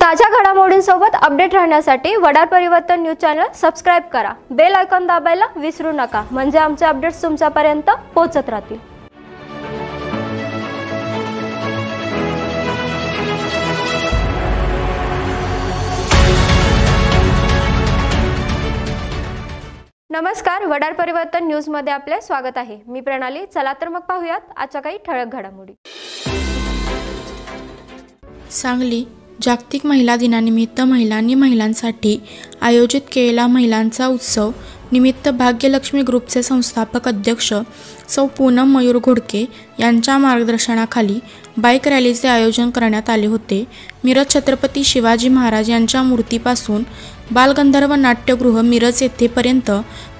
ताज्या घडामोडींसोबत अपडेट राहण्यासाठी वडार परिवर्तन न्यूज चॅनल सबस्क्राइब करा। बेल आयकॉन दाबायला विसरू नका, म्हणजे आमचे अपडेट्स तुमच्यापर्यंत पोहोचत राहतील। नमस्कार, वडार परिवर्तन न्यूज मध्ये आपले स्वागत आहे। मी प्रणाली। चला तर मग पाहूयात आजच्या काही ठळक घडामोडी। सांगली जागतिक महिला दिनानिमित्त महिलांनी महिलांसाठी आयोजित केलेला महिलांचा उत्सव निमित्त भाग्यलक्ष्मी ग्रुपचे संस्थापक अध्यक्ष सौ पूनम मयूर घोडके यांच्या मार्गदर्शनाखाली बाईक रॅलीचे आयोजन करण्यात आले होते। मिरज छत्रपती शिवाजी महाराज यांच्या मूर्तीपासून बालगंधर्व नाट्यगृह मिरज येथेपर्यंत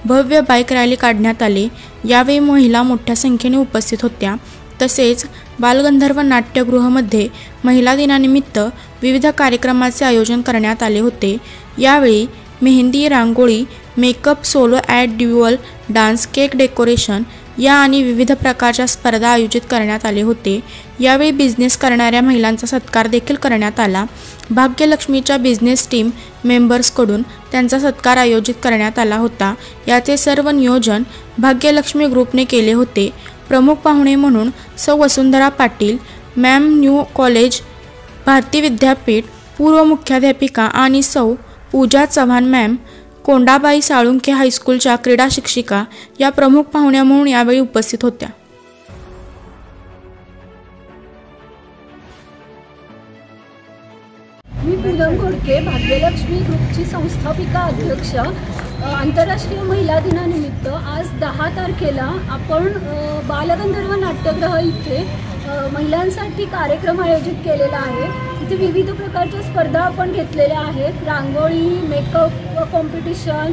भव्य बाईक रॅली काढण्यात आले। यावेळी महिला मोठ्या संख्येने उपस्थित होत्या। तसेच बालगंधर्व नाट्यगृहामध्ये महिला दिनानिमित्त विविध कार्यक्रमाचे आयोजन करण्यात आले होते। यावेळी mehndi, rangoli, makeup, solo and, dual dance, cake decoration या आणि विविध प्रकारच्या स्पर्धा आयोजित करण्यात आले होते। यावेळी बिझनेस करणाऱ्या महिलांचा सत्कार देखील करण्यात आला। भाग्यलक्ष्मीच्या बिझनेस टीम मेंबर्सकडून त्यांचा सत्कार आयोजित करण्यात आला होता। याचे सर्व नियोजन भाग्यलक्ष्मी ग्रुपने केले होते। प्रमुख पाहुणे म्हणून सौ Vasundhara Patil ma'am, new college Bharati Vidyapeeth पूर्व मुख्याध्यापिका आणि सौ पूजा चव्हाण मॅम, कोंडाबाई साळुंखे हायस्कूलच्या क्रीडा शिक्षिका या प्रमुख पाहुण्या म्हणून यावेळी उपस्थित होत्या। मी पूनम घोडके, भाग्यलक्ष्मी ग्रुपची संस्थापिका अध्यक्ष। आंतरराष्ट्रीय महिला दिनानिमित्त आज 10 तारखेला आपण बालगंधर्व नाट्यगृह इथे महिलांसाठी कार्यक्रम आयोजित केलेला आहे। इथे विविध प्रकारच्या स्पर्धा आपण घेतलेल्या आहेत। Rangoli, makeup competition,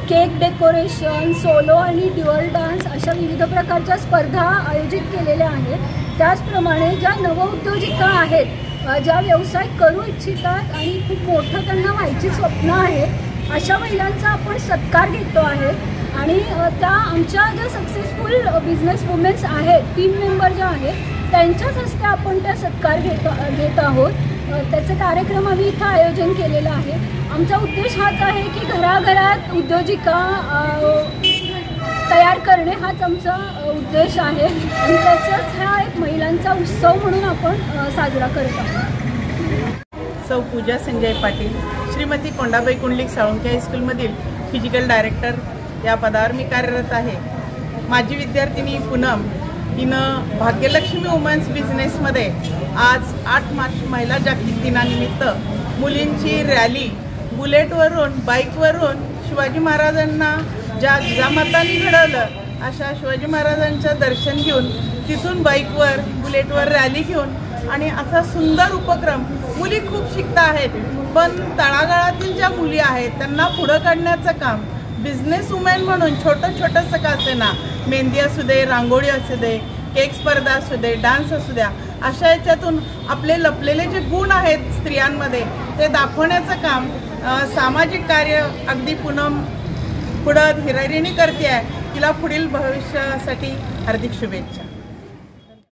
cake decoration, solo आणि ड्युअल डान्स अशा विविध प्रकारच्या स्पर्धा आयोजित केलेल्या आहेत। त्याचप्रमाणे ज्या नवउद्योजिका आहेत, ज्या व्यवसाय करू इच्छितात आणि खूप मोठं त्यांना व्हायची स्वप्न आहेत, अशा महिलांचा आपण सत्कार घेतो आहे। आणि त्या आमच्या ज्या सक्सेसफुल बिझनेस वुमेन्स आहेत, टीम मेंबर ज्या आहेत, त्यांच्याच हस्ते आपण त्या सत्कार घेत आहोत। त्याचे कार्यक्रम आम्ही इथं आयोजन केलेलं आहे। आमचा उद्देश हाच आहे की घराघरात उद्योजिका तयार करणे हाच आमचा उद्देश आहे आणि त्याचाच हा एक महिलांचा उत्सव म्हणून आपण साजरा करत आहोत। सौ पूजा संजय पाटील, श्रीमती कोंडाबाई कुंडलिक साळुंखे हायस्कूलमधील फिजिकल डायरेक्टर या पदावर मी कार्यरत आहे। माझी विद्यार्थिनी पूनम हिनं भाग्यलक्ष्मी वुमन्स बिझनेसमध्ये आज 8 मार्च महिला जागतिक दिनानिमित्त मुलींची रॅली बुलेटवरून, बाईकवरून शिवाजी महाराजांना ज्या जिजामातांनी घडवलं अशा शिवाजी महाराजांचं दर्शन घेऊन तिथून बाईकवर, बुलेटवर रॅली घेऊन आणि असा सुंदर उपक्रम। मुली खूप शिकता आहेत, पण तळागाळातील ज्या मुली आहेत त्यांना पुढं काढण्याचं काम बिझनेस वुमेन म्हणून छोटंसं का असेना, मेहंदी असू दे, रांगोळी असू दे, केक स्पर्धा असू दे, डान्स असू द्या, अशा याच्यातून आपले लपलेले जे गुण आहेत स्त्रियांमध्ये ते दाखवण्याचं काम सामाजिक कार्य अगदी पूनम पुढं हिरारीने करते आहे। तिला पुढील भविष्यासाठी हार्दिक शुभेच्छा।